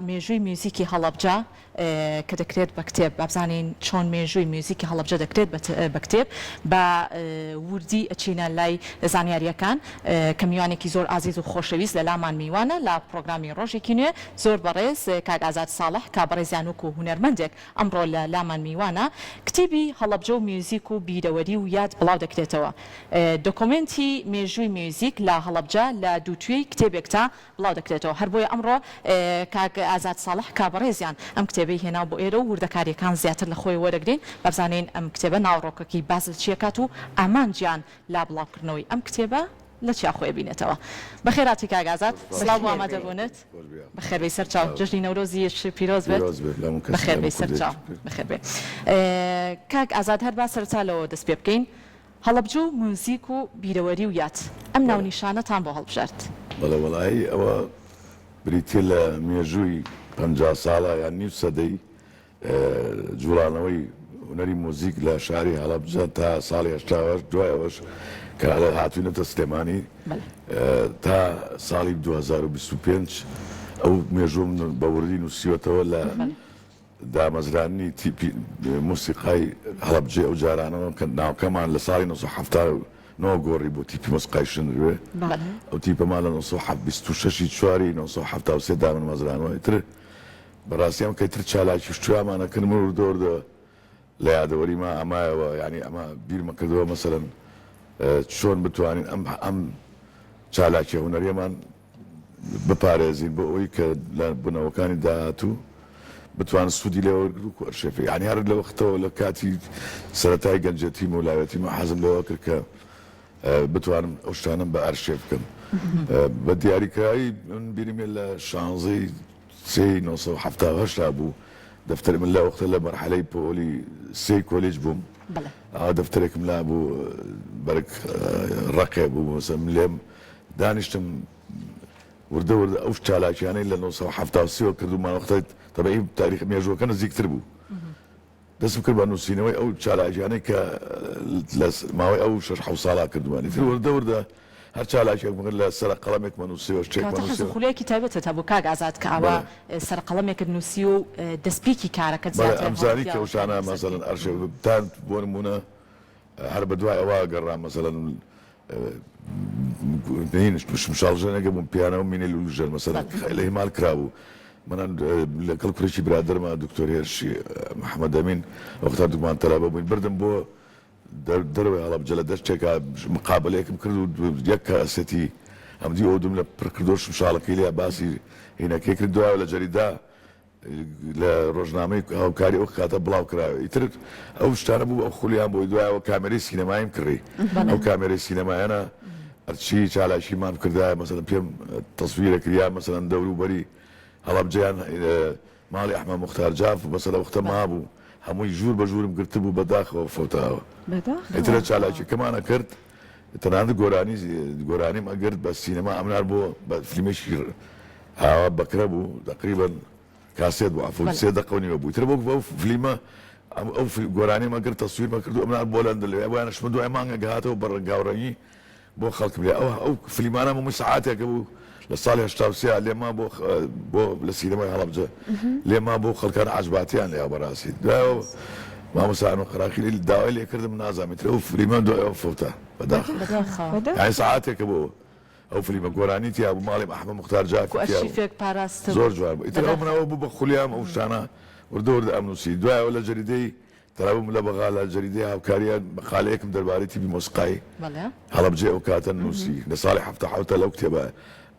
مێژووی میوزیکی هەڵەبجە کە دەکرێت بە کتێب بابزانین چۆن مێژووی میوزیکی هەڵەبجە دەکرێت بە کتێب بە وردی ئەچینە لای زانیاریەکان کە میوانێکی زۆر ئازیز و خۆشەویست لە لامان میوانە لە پرۆگرامی ڕۆژێکی نوێ زۆر بەڕێز کاک ئازاد ساڵح کابڕێزیانوک و هونەرمەندێک ئەمڕۆ لە لامان میوانە کتێبی هەڵەبجە و میوزیک و بیرەوەری و یاد بڵاو دەکرێتەوە دۆکۆمنتی مێژووی میوزیک لە هەڵەبجە لە دووتوێی کتێبێکتا بڵاو دەکرێتەوە هەر بۆیە ئەمڕۆ کاک ئازاد ساڵح کابڕێزیان ئەم کتێبەی هێنا بۆ ئێرە و وردەکاریەکان زیاتر لە خۆی وەرەگرین بەبزانین ئەم کتێبە ناوڕۆکەکی باز چیەکات و ئامانجیان لا بڵاوکردنەوەی ئەم کتێبە لە چیا خۆی بینێتەوە بەخێراتی کاک ئازاد سڵاو و ئامادەبوونت بەخێربێ سەرچاو جژنی نەورۆزی پیرۆز بێت بەخێربێ سەرچاو بەخێربێ کاک ئازاد هەر با سەرچالەوە دەست پێ بکەین هەڵەبجە و موزیک و بیرەوەری و یاد ئەم ناونیشانەتان بۆ هەڵبژارد بەڵێ وەڵایی ئەوە بریتێ لە مێژووی 50 ساڵە یان نیو سەدەی جوڵانەوەی هونەری موزیک لە شاری هەڵەبجە تا ساڵی 80 دوایەوەش کە هاتوونەتە سلێمانی تا ساڵی 2025 ئەو مێژووم بە وردی نووسیوەتەوە لە دامەزرانی تیپی موسیقای هەڵەبجێ ئەو جارانەوە کە ناوکەمان لە ساڵی 1970 گۆڕی بۆ تیپی مۆسیقای شنروێ ئەو تیپەمان لە 1926 چواری 1973 دامن مەزرانەوەی تر بەڕاستیان کەیتر چالاکی شتوامانەکردم و وردۆردەوە لە یادەوەریما ئەمایەوە یعنی ئەمە بیرمە کردەوە مەسەلەن چۆن بتوانین ئەم چالاکی هونەریەمان بپارێزین بۆ ئەوەی کە لە بنەوەکانی داهاتوو بتوان سوودی لێوەرگرت و ئەرشێفی یعنی هەر لە وەختەوە لە کاتی سەرەتای گەنجەتیم و لایەتیمە حەزم لەوە کرد کە بتوانم ئەو شتانم بە ئەرشێف بکەم بە دیاریکراوی من بیرمێ لە 16 1970 بوو دەفتەر من لە وەختە لە مەرحەلەی پۆلی سێ کۆلێج بووم دەفتەرێکم لا بوو بەرگ ڕقێ بوو مەسەلەن لێم دانیشتم وردە ئەو چالاکیانەی لە 1970 کردومان وەختە تەبەعی تاریخ مێژووەکە نزیکتر بوو دەستم کرد بە نووسینەوەی ئەو چالاکیانەی کە لە ماوەی ئەو 6 ساڵا کردوانی تر وردە هەر چالاکێک بگەن لە سەر قەڵەمێک مەنووسیەوە شتێک خولەیەکی تایبەتە تا بۆ کاک ئازاد کە ئەوە سەر قەڵەمێکت نووسی و دەستپێکی کارەکەت زیاتر ئەمزانی کە وشانە مەسەلەن ئەرشێڤتان بۆ نمونە هەر بەدوای ئەوە گەڕام مەسەلەن شمشاڵژەنەکە بووم پیانە و مینێ لولوژەر مەسەلەن لە هێمال کرابوو منان لەگەڵ کوڕێکی برادرمە دکتۆر هێرشی محەممەد ئەمین وەختا دوگمان تەلابە بووین بردم بۆ دەروی هەڵەبجە لە دەستێکا مقابلەیەکم کرد و یەک کاسەتی ئەمدی ئەودم لە پڕکردۆ شمشاڵەکەی لێ باسی هینەکەی کرد دوایە لە جەریدا لە ڕۆژنامەی هاوکاری ئەو کاتە بڵاو کراوە ئیتر ئەو شتانە بوو ئەو خولیان بۆی دوایەوە کامێرەی سینەمایم کڕی ئەو کامێرەی سینەمایانە ئەرچی چالاشیمان کردایە مەسەلەن پێم تەسویرە کریا مەسەلەن دەوروبەری هەڵەبجەیان ماڵی ئەحمەد موختار جاف مەسەلە وەختە مابوو هەمووی ژوور بە ژوورم گرت بوو بەداخەوە فۆتاوە ئیترە چالاکیەکەمانە کرد تەنانەت گۆرانیم ئەگرت بە سینەما ئەمنار بۆ بە فیلمێکی هاوا بەکرە بوو تقریبا کاسێت بوو عفو سێ دقەونیوە بوو تر بۆ ئەو فیلمە ئەو گۆرانیمە گرت تەسویرمە کرد و ئەمنار بۆ لەندن لێ بۆیانەشمە دوای مانگە گەهاتەوە بە ڕەنگاوڕەنگی بۆ خەڵک بێ ئەو فیلمانە هەمووی سەعاتێکە بوو لە ساڵی 83 لێما بۆ لە سینەمای هەڵەبجە لێما بۆ خەڵکان عەجباتیان لێ بەڕاستی دوایەوە مامۆستا ئەنوەر قەراقی داوای لێ کردم نازانیتر ئەو فیلمە دوایەوە فەوتە بەداخەوە یعنی سەعاتێکە بۆ ئەو فیلمە گۆرانی تیا بوو ماڵی ئەحمەد موختار جاف زۆر جوان بوو ئیتر ئەو منەوە بوو بە خولیام ئەو شتانە وردە ئەم نووسی دوایەوە لە جەریدەی تەرابووم لە بەغا لە جەریدەی هاوکاریان مەقالەیەکم دەربارەی تیپی مۆسیقای هەڵەبجێ ئەو کاتە نووسی لە ساڵی 77 لەو کتێبە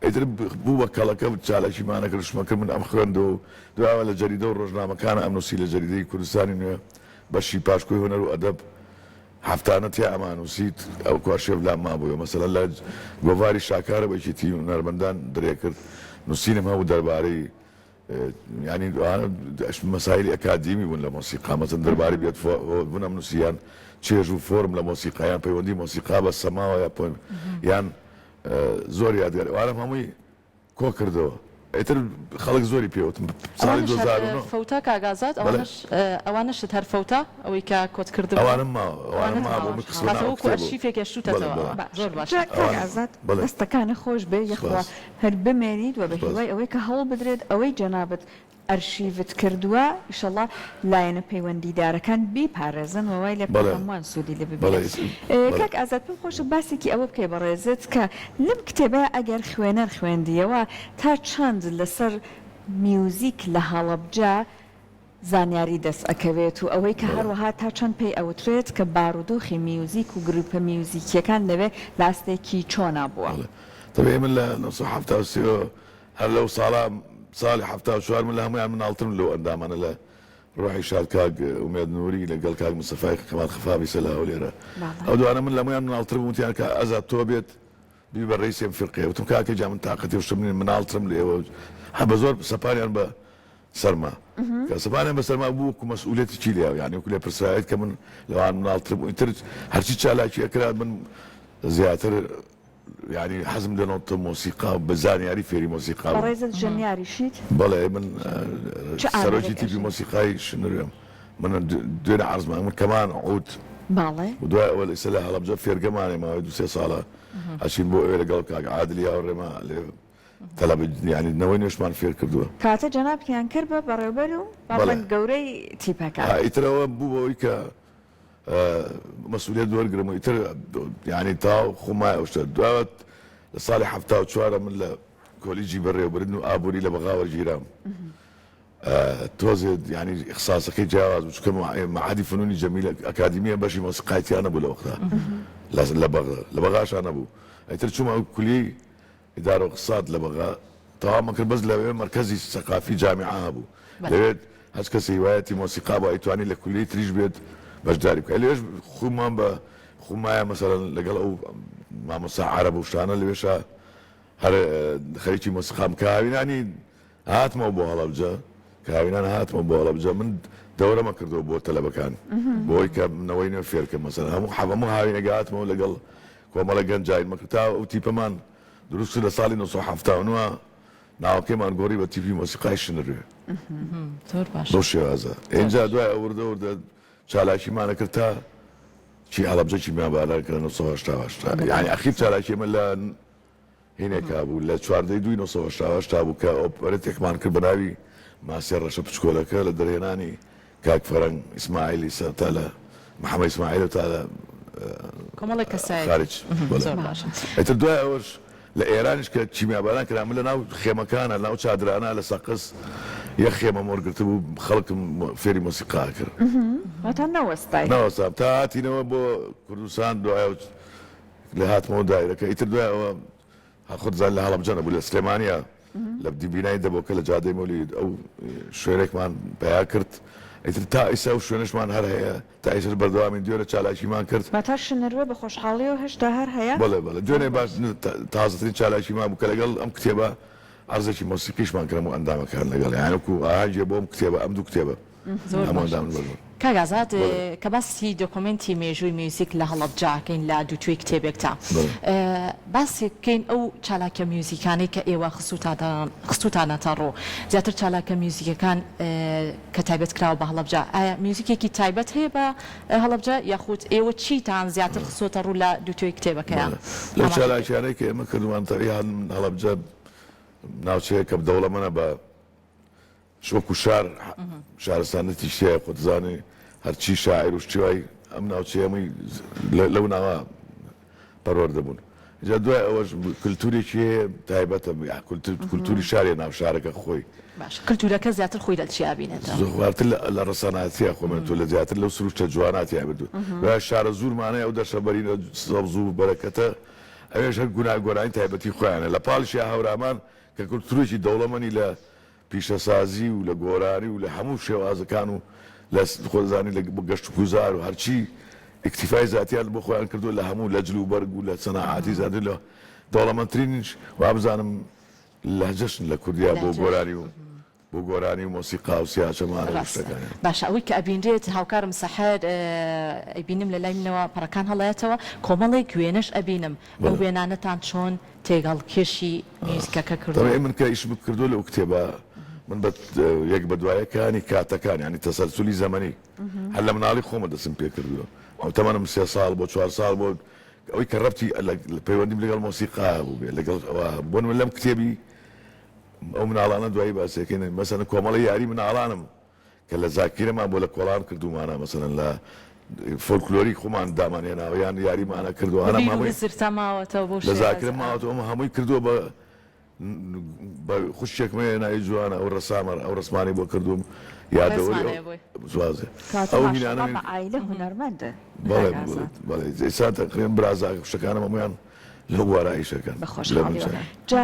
ئیتر بوو بە کەڵەکە چالاکیمانە کرد شمەکە من ئەم خوێندەوە دوایەوە لە جەریدە و ڕۆژنامەکانە ئەم نووسی لە جەریدەی کوردستانی نوێ بەشی پاشکۆی هونەر و ئەدەب هەفتانە تیا ئەمان نووسیت ئەو کواشێڤ لام مابووە مەسەلەن لە گۆڤاری شاکارە بەشێتی هونەرمەندان درێ کرد نووسینم هەموو دەربارەی ینی مەسایلی ئەکادیمی بوون لە مۆسیقا مەسەلەن دەربارەی بێت بوونە نووسیان چێژ و فۆرم لە مۆسیقایان پەیوەندی مۆسیقا بە سەماوە یان زۆر یادگار وارم هەمووی کۆ کردەوە ئیتر خەڵک زۆری پێوتم ساڵی 2009 فەوتە کاگازات ئەوانەشت هەر فەوتە ئەوەی کە کۆت کردو ئەوانم ماوە بۆ وەکو ئەرشیفێک گەشتوتەوە زۆر باش کاگازات دەستەکانە خۆش بێ یەخوا هەر بمێنیت و بە هیوای ئەوەی کە هەڵ بدرێت ئەوەی جەنابەت ئەرشیڤت کردووە ئیشەڵڵا لایەنە پەیوەندیدارەکان بیپارێزن وەوای لە هەمووان سوودی لێ ببێت. کاک ئازاد پێم خۆشە باسێکی ئەوە بکەی بەڕێزت کە لەم کتێبە ئەگەر خوێنەر خوێندیەوە تا چەند لەسەر میوزیک لە هەڵەبجە زانیاری دەست ئەکەوێت و ئەوەی کە هەروەها تا چەند پێی ئەوترێت کە بارودۆخی میوزیک و گروپە میوزیکیەکان لەوێ لاستێکی چۆنا بووە. طبعا من لە 1970 هەر لەو ساڵی 74 من لە هەمویان مناڵترم لەو ئەندامانە لە ڕۆحی شارکاک ئومێد نووری لەگەڵ کاک مستەفای کەمال خەفابی سەلاو لێرە ئەو دوانە من لە هەمویان مناڵترم وتیان کە ئازاد تۆ بێت بی بە ڕئیسێم فرقەیە وتم کاکە جا من تااقەتی وشتم مناڵترم لێوە بە زۆر سەپاریان بە سەرما کە سەپانیان بە سەرما بوو وەکو مەسئولیەتی چی لێوە یعنی وەکو لێ پرسرایەت کە من لەوان مناڵترم و ئیتر هەرچی چالاکی ئەکرات من زیاتر يعني حزم لنوت موسيقى بزانياري فيري موسيقى بريزة جنياري شيت بلا من سروجيتي في موسيقى شنو من دون عرض من كمان عود بالي ودواء اول سلاح على بجد في رقماني ما يدو سي صاله عشان بو الى قال عادل يا ورما طلب يعني نوين ما في كردوه كاتا جناب كان كربه بربلو بابا قوري تيباكا هاي ترى بو ويكا مسؤولية دور قرمو يتر يعني تاو خما وشتد دوات لصالح حفتاو شوارع من كوليجي بري وبردنو ابوري لبغاور جيرام توزد يعني اختصاصك جواز مش كما معهد فنوني جميله اكاديميه باش موسيقايتي انا بو وقتها لازم لبغاش انا بو يتر شو ما كليه اداره اقتصاد لبغا طبعا ما كان بس مركزي ثقافي جامعه ابو لقيت هسكسي هوايتي موسيقى بايتواني لكليه تريج بيت باش دارك ليش خمايا مثلا لقلقوا مع مساع عرب وشانا اللي بيش هر خليتي موسيقى مكاوين يعني هات مو بو هلبجا كاوين انا هات مو بو هلبجا من دوره ما كردو بو تلبا كان بوي كم نوين فيرك مثلا مو حبا مو هاوين قات مو لقل كوما لقن جاي مكتا وتيبا مان دروس لصالي نصو حفتا ونوا ناو كمان قريبه تي في موسيقى شنري زور باش دوش هذا انجا دواء ورد چالاشی ما نکرده چی هەڵەبجە چی میان بالا کە 1970 يعني اخیر چالاشی من لە هینێکا بوو لە 14/2/1970 بوو کە ئۆپەرێتێکمان کرد بە ناوی ماسیە ڕەشە پچکۆلەکە لە دەرهێنانی کاک فەرەنگ ئیسماعیلی تا لە محەممەد ئیسماعیل و تا لە کۆمەڵێک کەسای خارج زۆر باشە ئیتر دوای ئەوەش لە ئێرانیش کە چیمیاباران کرا من لە ناو خێمەکانە لەناو چادرانە لە سەقس یەک خێمە مۆرگرتە بوو خەڵکم فێری مۆسیقا کرد واتان نەوەستای نەوەستا تا هاتینەوە بۆ کوردستان دوای لە هاتمەوە دایرەکە ئیتر دوایەوە خودزان لە هەڵەبجە نەبوو لە سلێمانیا لە دیبینای دەبۆکە لە جادەی مەولید ئەو شوێنێکمان پیا کرد ئیتر تا ئیسا و شوێنشمان هەر هەیە تا ئیسش بەردەوامی دوێنە چالاشیمان کرد تا شنەروە بە خۆشحاڵی و هێشتا هەر هەیە بەڵێ دوێنێ باش تازەترین چالاشیمان بوو کە لەگەڵ ئەم کتێبە عرضێکی مۆسیقیشمان کردم و ئەندامەکان لەگەڵ یانوەکو ئاهەنگێ بۆ ئەم کتێبە ئەم دوو کتێبە هەموو ئەندام بەردەوام کاگازات کە باسی دۆکۆمنتی مێژووی میوزیک لە هەڵەبجاکەین لە دووتوێی کتێبێکتا باسیکەین ئەو چالاکە میوزیکانەی کە ئێوە خستوتانەتە ڕۆ زیاتر چالاکە میوزیکەکان کە تایبەت کراوە بە هەڵەبجا ئایا میوزیکێکی تایبەت هەیە بە هەڵەبجا یاخود ئێوە چیتان زیاتر خستۆتە ڕوو لە دووتوێی کتێبەکەیان لەو چالاکیانەی کە ئێمە کردومان تەریان هەڵەبجە ناوچەیە کە بدەوڵەمەنە بە شوەکو شارستانەتی شتەیە خۆتزانێ هەرچی شاعیر و شتیوای ئەم ناوچەیەمەی لەو ناوە پەروەردە بوون جا دوای ئەوەش کللتورێکی هەیە تایبەتە کللتوری شارێ ناو شارەکە خۆی باش کللتورەکە زیاتر خۆی لە چیا بینێتە زۆرتر لە ڕسەناتیە خۆمێت لە زیاتر لەو سروشتە جواناتی بردو و شارە زورمانەیە ئەو دەشەبەرینە سەبز و بەرەکەتە ئەوێش هەر گوناگۆرانی تایبەتی خۆیانە لە پاڵشی هەورامان کە کللتوریی دەوڵەمەنی لە پیشەسازی و لە گۆرانی و لە هەموو شێوازەکان و لە خۆزانی لە گەشت و گوزار و هەرچی ئیکتیفای زیاتیان بۆ خۆیان کردو لە هەموو لە جلو بەرگ و لە سەناعاتی زیاتر لە دەوڵەمەندترینش وا بزانم لەهجەشن لە کوردیا بۆ گۆرانی و بۆ گۆرانی مۆسیقا و سیاچەمانە شتەکان. باش ئەوەی کە ئەبینرێت هاوکارم سەحەر ئەبینم لە لای منەوە پەڕەکان هەڵایەتەوە کۆمەڵێک وێنەش ئەبینم ئەو وێنانەتان چۆن تێگەڵ کێشی میوزیکەکە کردو. من کە ئیش بکردو لەو کتێبە من یەک بە دوایەکانی کاتەکان ینی تەسەلسولی زەمەنی هەر لە مناڵی خۆمە دەستم پێ کردووە ئەو تەمەنم 3 ساڵ بۆ 4 ساڵ بۆ ئەوەی کە ڕەبتی پەیوەندیم لەگەڵ مۆسیقا بوو بێ لەگەڵ بۆ من لەم کتێبی ئەو مناڵانە دوایی باسیەکەین مەسەن کۆمەڵی یاری مناڵانم کە لە زاکیرەمان بۆ لە کۆڵان کردومانە مەسەن لە فۆلکلۆری خۆمان دامانێناوە یان یاریمانە کردووە لە زاکرە ماوەتەوە هەمووی کردووە بە خوشکێکمە ناوی جوانە ئەو ڕەسامەر ئەو ڕسمانی بۆ کردوم یادەوەزێ عیلە هونەرمەندە ئێستا تقریبا برازاکە شتەکانم هەمویان لەو وارایشەکەن جا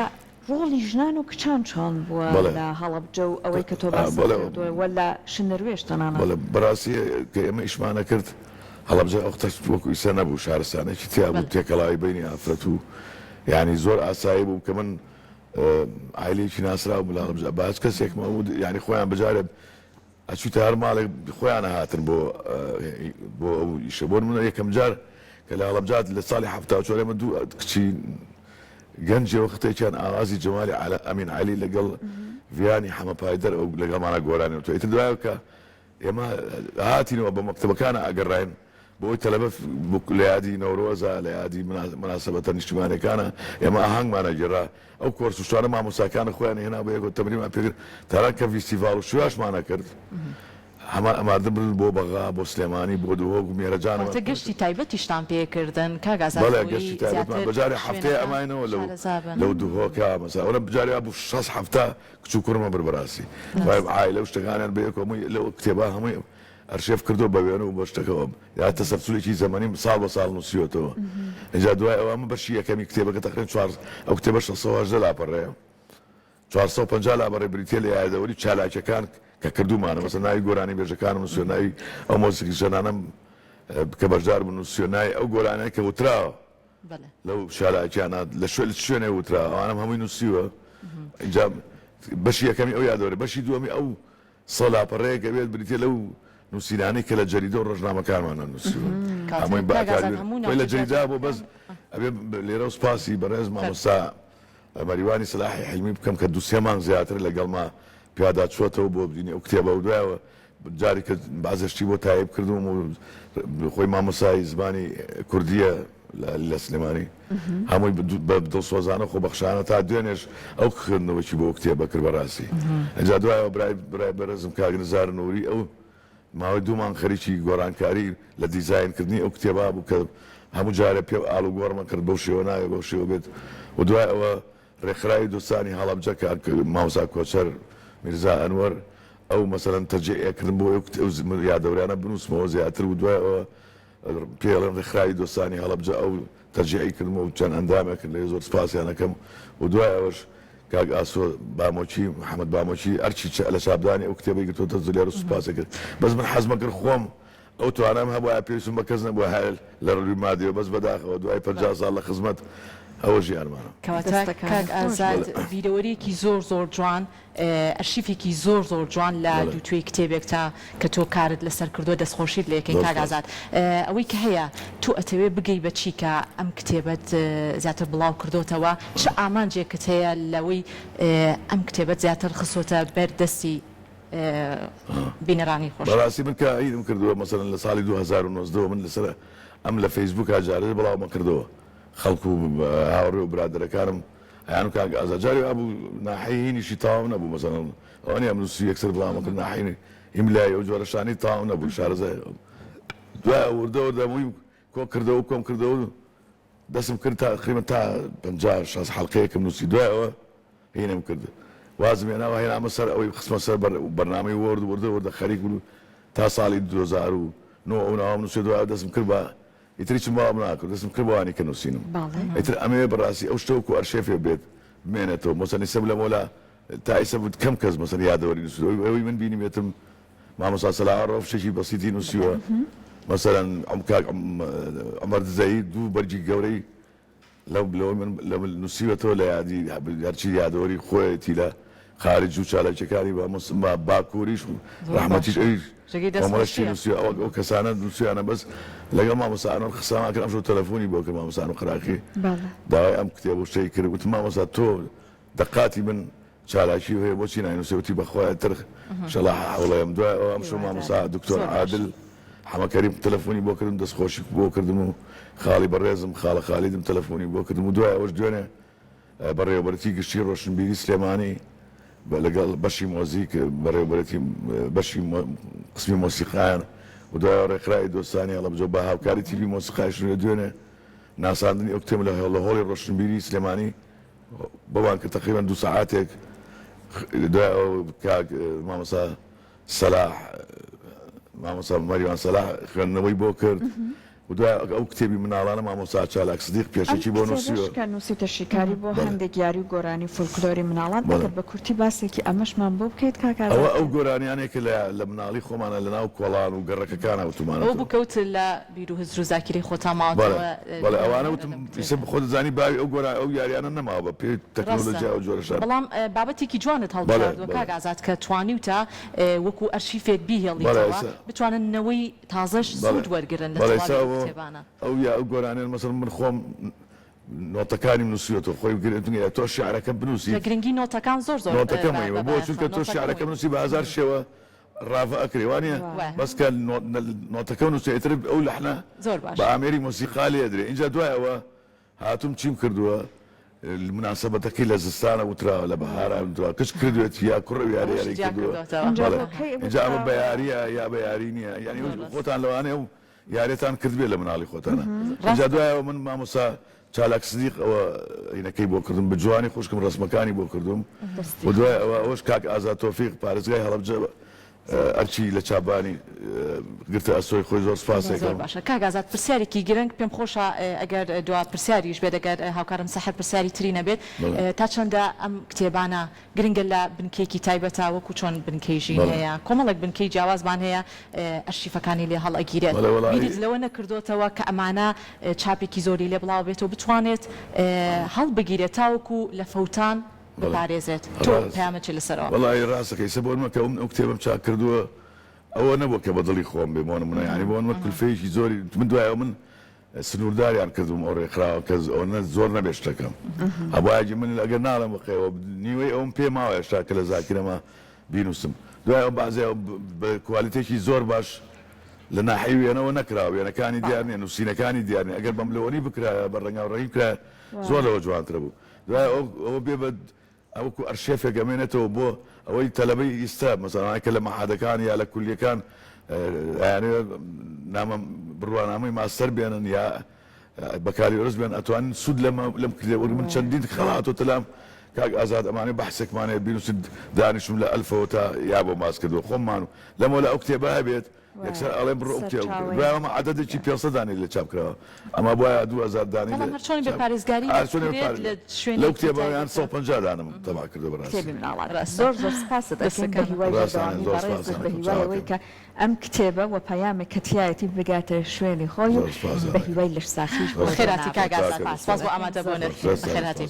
ڕۆڵی ژنان و کچان چۆن بووە لە هەڵەبجە و ئەوەی کە تۆ وەلا شنەروێش تەنانە بەڕاستی کە ئێمە ئیشمانە کرد هەڵەبجە ئەوختەش وەکو ئیسە نەبوو شارستانێکی تیا بوو تێکەڵاوی بینی ئافرەت و یعنی زۆر ئاسایی بوو کە من عیلێکی ناسراو بوو لە هەڵەبجە باش کەسێکمە یعنی خۆیان بجارێت ئەچوتە هەر ماڵێک خۆیانە هاتن بۆ ئەو ئیشە بۆ منە یەکەم جار کە لە هەڵەبجات لە ساڵی 74 ئێمە دوو کچی گەنجی وەختێکیان ئاوازی جەمالی ئەمین عەلی لەگەڵ ڤیانی حەمەپایدەر ئەو لەگەڵمانە گۆرانێتەوە ئیتر دوایە کە ئێمە هاتینەوە بە مەکتەبەکانە ئەگەڕاین بۆی تەلەبە لە یادی نەورۆزە لە یادی مناسبەتە نیشتیمانیەکانە ئێمە ئاهەنگمانە گێڕا ئەو کۆرس و شوانە مامۆساکانە خۆیان هێنا بە یەکەوە تەمرینمان پێکرد تاران کە فیستیڤاڵ و شواشمانە کرد هەمان ئەمادە بردن بۆ بەغا بۆ سلێمانی بۆ دووهۆک و مێرەجانەوە گەشتی تایبەتیشتان پێکردن گەشتی تایبەتمان بەجارێ هەفتەیە ئەماینەوە لەو دووهۆکە مەسا ئەوە بجارێ بوو 6 هەفتە کچ و کوڕمە بەراسی عایلە و شتەکانیان بە یەکەوە لەو کتێبە هەمووی ئەرشێف کردو بە وێنە و بۆ شتەکەەوە یا تەسەلسولێکی زەمەنی ساڵ بە ساڵ نووسیوەتەوە اینجا دوای ئەوەمە بەشی یەکەمی کتێبەکە تقریبا 4 ئەو کتێبە 618 لاپەڕەیە 450 لاپەڕێ بریتیە لە یادەوەری چالاکیەکان کە کردومانە مەسەن ناوی گۆرانی بێژەکانم نووسیوە ناوی ئەو مۆسیقی ژەنانەم کە بەشدار بوون نووسیوە ناوی ئەو گۆرانەیە کە وتراوە لەو شالاکیانە لە شوێنێ وترا ئەوانم هەمووی نووسیوە اینجا بەشی یەکەمی ئەو یادەوەرە بەشی دووەمی ئەو 100 لاپەڕەیە کە بێت بریتیە لەو نووسینانەی کە لە جەریدە و ڕۆژنامەکانمانە نووسیوە هەمووی بەکار لە جەریدا بۆ بەس ئەبێ لێرە و سپاسی بەڕێز مامۆستا مەریوانی سلاحی حیلمی بکەم کە 2-3 مانگ زیاتر لەگەڵما پیادا چوەتەوە بۆ ببینی ئەو کتێبە و دوایەوە جاری کە بازشتی بۆ تایب کردوم و خۆی مامۆسای زمانی کوردیە لە سلێمانی هەمووی بە دڵسۆزانە خۆبەخشانە تا دوێنێش ئەو خوێندنەوەکی بۆ کتێبە کرد بەڕاستی ئەجا دوایەوە برای بەرەزم کاگنزار نووری ئەو ماوەی 2 مانگ خەریکی گۆڕانکاری لە دیزاینکردنی ئەو کتێبا بوو کە هەموو جارە پێ ئاڵ و گۆڕمە کرد بەو شێوە ناوێ بەو شێوە بێت و دوای ئەوە ڕێکخراوی دۆستانی هەڵەبجە کار ماوزا کۆچەر میرزا ئەنوەر ئەو مەسەلەن تەرجیعکردن بۆ ئەو یادەوریانە بنووسمەوە زیاتر و دوای ئەوە پێڵێن ڕێکخراوی دۆستانی هەڵەبجە ئەو تەرجیعی کردمەوە و چەند ئەندامێکرد لێ زۆر سپاسیانەکەم و دوای ئەوەش کاک ئاسۆ بامۆچی محەممەد بامۆچی ئەرچی لە چابدانی ئەو کتێبی گرتوتە زولێر و سوپاسە کرد بەس من حەزمە کرد خۆم ئەو توانم هەبووە پێویستم بە کەس نەبووە هەیە لە ڕووی مادیەوە بەس بەداخەوە دوای 50 ساڵ لە خزمەت ئەوە ژیانمانە کەواتە کاک ئازاد ڤیدیۆوەرێکی زۆر جوان ئەرشیفێکی زۆر جوان لە دووتوێی کتێبێکتا کە تۆ کارت لەسەر کردووە دەستخۆشیت لە یەکەی کاک ئازاد ئەوەی کە هەیە تۆ ئەتەوێ بگەی بەچی کە ئەم کتێبەت زیاتر بڵاو کردوتەوە چ ئامانجێکت هەیە لەوەی ئەم کتێبەت زیاتر خسۆتە بەردەستی بینەرانی خۆش بەڕاستی من کە ئیدم کردووە مەسەلەن لە ساڵی 2009 من لەسەر ئەم لە فەیسبووک جارێ بڵاومە کردەوە خەڵکو و هاوڕێ و برادەرەکانم هەیان و کاک ئازاد جاری ئەبوو ناحەیینیشی تاوام نەبوو مەسەلەن ئەوانی ئەم نووسی یەکسەر بڵاومە کرد ناحەیینی ئیملای ئەو جۆرەشانی تاوام نەبوو شارەزای دوای وردەوە دەبووی کۆ کردەوە کۆم کردەوە دەستم کرد تقریبا تا 50-60 حەڵقەیەکم نووسی دوایەوە هینم کرد وازم هێناوە هێنامە سەر ئەوەی خستمە سەر بەرنامەی وردە خەریک بوو تا ساڵی 2009 ئەو ناوام نووسێ دوای دەستم کرد بە ئیتری چم باوام ناکرد دەستم کرد بەوانی کە نووسینم ئیتر ئەمێ بەڕاستی ئەو شتە وەکو ئەرشێفێ بێت بمێنێتەوە مەسەن ئیسە لە مۆلا تا ئیسە کەم کەس مەسەن یادەوەری نووسیوە ئەوەی من بینیمێتم مامۆستا سەلاح ڕەوف شتێکی بەسیتی نووسیوە مەسەلەن عومەر دزەیی دوو بەرگی گەورەی لەو من نووسیوەتەوە لە یادی هەرچی یادەوەری خۆیەتی لە خارج و چالاکیەکانی بە باکووریش و ڕەحمەتیش ئەویش کۆمەڵەشی نووسی ئەو کەسانە نووسیانە بەس لەگەڵ مامۆستایان خسامان کرد ئەمشەو تەلەفۆنی بۆ کرد مامۆستایان و خراقی داوای ئەم کتێب شتەی کرد وتم مامۆستا تۆ دقاتی من چالاکی هەیە بۆچی ناینووسێتی بەخۆیان تر شەڵا هەوڵەیەم دوای ئەو ئەمشەو مامۆستا دکتۆر عادل حەمەکەریم تەلەفۆنی بۆ کردم دەستخۆشی بۆ کردم و خاڵی بەڕێزم خاڵە خالیدم تەلەفۆنی بۆ کردم و دوای ئەوەش دوێنێ بەڕێوەبەرەتی گشتی ڕۆشنبیری سلێمانی لەگەڵ بەشی مۆزیک بەڕێوەبەرەتی بەشی قسمی مۆسیقایان و دوای ڕێکخراوی دۆستانی هەڵەبجە بە هاوکاری تیڤی مۆسیقایش دوێنێ ناساندنی ئەو کتێب لە هۆڵی ڕۆشنبیری سلێمانی بەوان کە تقریبا 2 ساعاتێک دوای ئەو کاک مامۆستا سەلاح مامۆستا مەریوان سەلاح خوێندنەوەی بۆ کرد و دوای ئەو کتێبی مناڵانە مامۆستا چالاک سدیق پێشێکی بۆ نووسیوە نووسیتە شیکاری بۆ هەندێک یاری و گۆرانی فۆلکلۆری مناڵان بەکرد بە کورتی باسێکی ئەمەشمان بۆ بکەیت کاکاز ئەو گۆرانیانێکە لە مناڵی خۆمانە لەناو کۆڵان و گەڕەکەکانە وتمانە ئەو بکەوت لە بیر و هزر و زاکری خۆتان ماوەتەوە بەڵێ ئەوانە وتم خۆت زانی باوی ئەو گۆران ئەو یاریانە نەماوە بە پێی تەکنۆلۆژیا و جۆرەشان بەڵام بابەتێکی جوانت هەڵبژاردووە کاکازات کە توانیوتە وەکو ئەرشیفێک بیهێڵیتەوە بتوانن تازەش سوود وەرگرن لە تەواوی کتێبانە ئەو گۆرانیان مەسەڵ من خۆم نۆتەکانی منووسیوەوە خۆی بگرێت تۆ شیعرەکە بنووسی گرنگی نۆتەکان زۆر نۆتەکەمەوە بۆ چونکە تۆ شیعرەکە بنووسی بە هەزار شێوە ڕافە ئەکرێوانە بەس کە نۆتەکە نووسێتر ئەو لەحنە بە ئامێری مۆسیقا لێ دەدرێت اینجا دوایەوە هاتووم چیم کردووە مناسبەتەکەی لە زستانە وتراوە لە بەهارە وتراوە کچ کردوێت یا کوڕە یاری کردووە اینجا ئەمە بە یاریە یا بە یاری نییە یعنی خۆتان لەوانەیە و یاریتان کردبێت لە مناڵی خۆتانە اینجا دوایەوە من مامۆستا چالاک سدیق ئەوە عینەکەی بۆ کردم بە جوانی خوشکم ڕسمەکانی بۆ کردم و دوای ئەوەش کاک ئازاد تۆفیق پارێزگای هەڵەبجە ئەرچی لە چابانی گرتە ئەسۆی خۆی زۆر سپاس زۆر باشە کاگازات پرسیارێکی گرنگ پێم خۆشە ئەگەر دوا پرسیاریش بێت ئەگەر هاوکارم سەحر پرسیاری تری نەبێت تا چەندە ئەم کتێبانە گرنگە لە بنکەیەکی تایبەتە وەکو چۆن بنکەیژین هەیە کۆمەڵێک بنکەی جیاوازمان هەیە ئەرشیفەکانی لێ هەڵ ئەگیرێت بیریت لەوە نەکردوتەوە کە ئەمانە چاپێکی زۆری لێ بڵاو بێتەوە بتوانێت هەڵ بگیرێت تاوەکو لە فەوتان بپارێزێت تۆ پامەچی لەسەرەوە وڵی ڕاستەکەی سە بۆ کە ئەو کتێبم چاک کردووە ئەوە نەبوو کە بە دڵی خۆم بێ بۆنە منە ینی بۆن کولفەیەکی زۆری من دوایەوە من سنوورداریان کردم ئەو ڕێکخراوە کە ئەوە زۆر نەبێشتەکەم هەبواجی من ئەگەر ناڵم بخەوە نیوەی ئەوم پێ ماوە هێشتا کە لە زاکرەمە بینوسم دوای ئەو بازێ بە کوالیتێکی زۆر باش لە ناحەی وێنەوە نەکراوە وێنەکانی دیارنیە نووسینەکانی دیارنی ئەگەر بەم لەوەنی بکرایە بە ڕەنگا و ڕێی کرا زۆر لەوە جوانترە بوو دوای ئەوە بێ بە ئەوکو ئەرشێفێک ئەمێنێتەوە بۆ ئەوەی تەلەبەی ئیستا مەسەڵانکە لە مەحادەکان یا لە کولیەکان نامە بڕوانامەی ماستەر بێنن یا بەکاری ڕز بێن ئەتوانین سوود لەم کردێوە من چەندین خەڵاتۆ تەلام کاک ئازاد ئەمانەی بەحسێکمانەیە بینوسید دانیشم لە ئەلفەوە تا یا بۆ ماس کردەوە خۆممان و لەمە لە ئەو کتێبە هەبێت یەکسەر ئەڵێم بڕۆ ئەمە عەدەدێکی 500 دانی لە چاپ کراوە ئەمە بۆیە 2000 دانی لەو کتێبەیان 150 دانم تەما کردو بەڕاستی زۆر زۆر سپاست دەکەم بە هیوای بەردەوامی بەڕێزت بە هیوایەوەی کە ئەم کتێبە و پەیامێک کە تایەتی بگاتە شوێنی خۆی بە هیوای لەش ساخیش خێراتی کاگازات سپاس بۆ ئامادەبوونت بەخێرهاتین